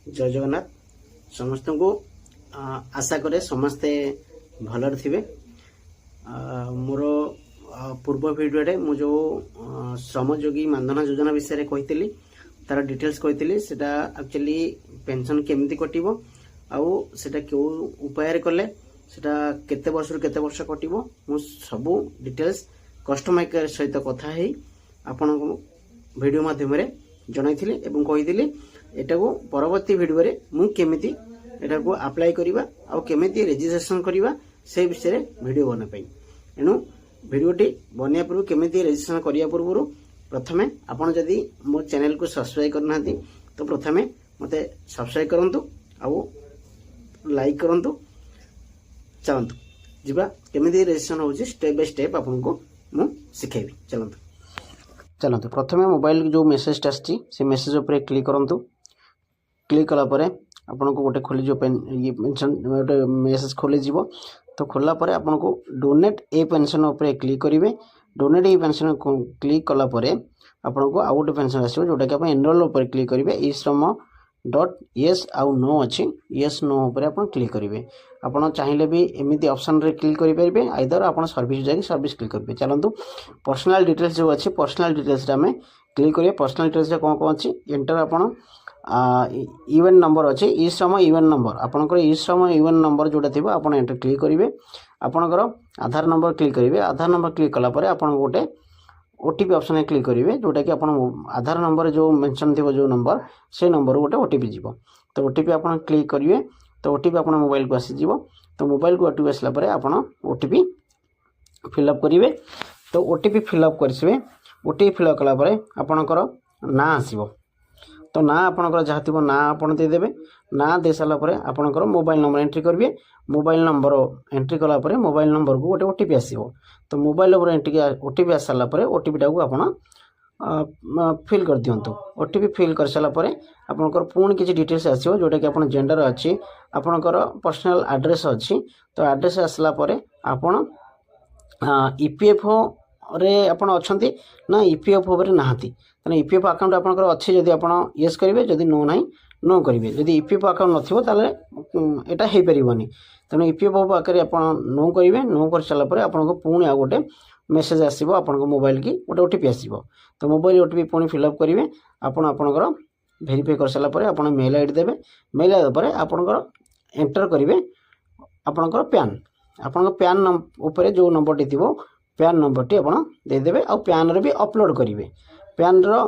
जय जगन्नाथ समस्त को आशा करे समस्ते भलर थे। मोर पूर्व भिडियो मु जो श्रमयोगी मानधन योजना विषय कही तार डिटेल्स कही सेटा एक्चुअली पेंशन केमती कटिवो आउ सेटा क्यों उपाय कले सेटा केते वर्ष रु केते वर्ष कटिवो मु सबु डिटेल्स कस्टमर केयर सहित कथा है आपण वीडियो माध्यम रे जणाइथिले एवं कहिदिले एटा को परवर्ती वीडियो रे मु केमिति एटा को अप्लाई करिवा आ केमिति रजिस्ट्रेशन करिवा से विषय रे वीडियो बना पई एनु वीडियोटी बनिया पूर्व केमिति रजिस्ट्रेशन करिया पूर्व प्रथमे आपण जदी मो चैनल को सब्सक्राइब करना तो प्रथमे मते सब्सक्राइब करंतु आ लाइक करंतु चलंतु जिबा केमिति रजिस्ट्रेशन होची स्टेप बाय स्टेप आपन को मु सिखेबी। चलंतु प्रथमे मोबाइल जो मेसेज आछि से मेसेज ऊपर क्लिक करंतु। क्लिक कला परे आपन को गोटे खोली जो पेंशन गोटे मेसेज खोली जीवो तो खोला परे आपन को डोनेट ए पेंशन ऊपर क्लिक करिवे। डोनेट ए पेंशन क्लिक कला परे आपन को आउट पेंशन आसीबो जोटा कि आपण एनरोल ऊपर क्लिक करिवे। ई श्रम डॉट यस आउ नो अछि यस नो ऊपर आपण क्लिक करिवे। आपण चाहिले भी एमिति ऑप्शन रे क्लिक करि परिबे आइदर आपण सर्विस जाके सर्विस क्लिक करिवे। चलंतु पर्सनल डिटेल्स जो अछि पर्सनल डिटेल्स रे हमें क्लिक करिवे। पर्सनल डिटेल्स रे कोन कोन अछि एंटर आपण इवेंट नंबर अच्छे ई श्रम इवेंट नंबर आपनकर ई श्रम इवेंट नंबर जोटा थिबो आपण एंटर क्लिक करिवे। आपनकर आधार नंबर क्लिक करिवे। आधार नंबर क्लिक कला परे आपण गोटे ओटीपी ऑप्शन क्लिक करिवे जोटा कि आपण आधार नंबर जो मेंशन थिबो जो नंबर से नंबर गोटे ओटीपी जीवो तो ओटीपी आपण क्लिक करिवे तो ओटीपी आपण मोबाइल को आसी जीवो तो मोबाइल को ओटीपी आसला परे आपण ओटीपी फिलअप करिवे। तो ओटीपी फिलअप करसिवे। ओटीपी फिलअप कला परे आपणकर ना आसीबो तो ना आपणकर जहाँ थी ना आपण देदेवे। ना दे सारा पर आपणकर मोबाइल नंबर एंट्री करेंगे। मोबाइल नंबर एंट्री कला परे मोबाइल नंबर को गोटे ओटीपी आसो तो मोबाइल नंबर एंट्री ओटीपी आस सारा पर ओटीपी टाक आप फिल कर दिंतु। ओटीपी फिल कर सारा पर आपणकर पुणी किसी डिटेल्स आसो जोटा कि आप जेंडर अच्छी आपणकर पर्सनल एड्रेस अच्छी तो एड्रेस आसला पर आपण ईपीएफओ रे आपण अछंती ना ईपीएफओ रे नाहाती तने ईपीएफओ अकाउंट आपनकर अछि जदि आपण यस करिवे जदि नो नाही नो करिवे। जदि ईपीएफओ अकाउंट नथिबो ताले एटा हे परिबोनी तने ईपीएफओ पाकरे आपण नो करिवे। नो कर साला परे आपनको पुणी आ गोटे मेसेज आसीबो आपनको मोबाइल की गोटे ओटीपी आसीबो तो मोबाइल ओटीपी पुणी फिलअप करिवे। आपण आपनकर वेरीफाई कर साला परे आपण मेल आईडी देबे। मेल आईडी परे आपनकर एंटर करिवे आपनकर पैन आपनकर पैन ऊपर जो नंबर टी थिबो पैन नंबर टी आपण दे देबे आ पैन रे भी अपलोड करिवे। पैन रो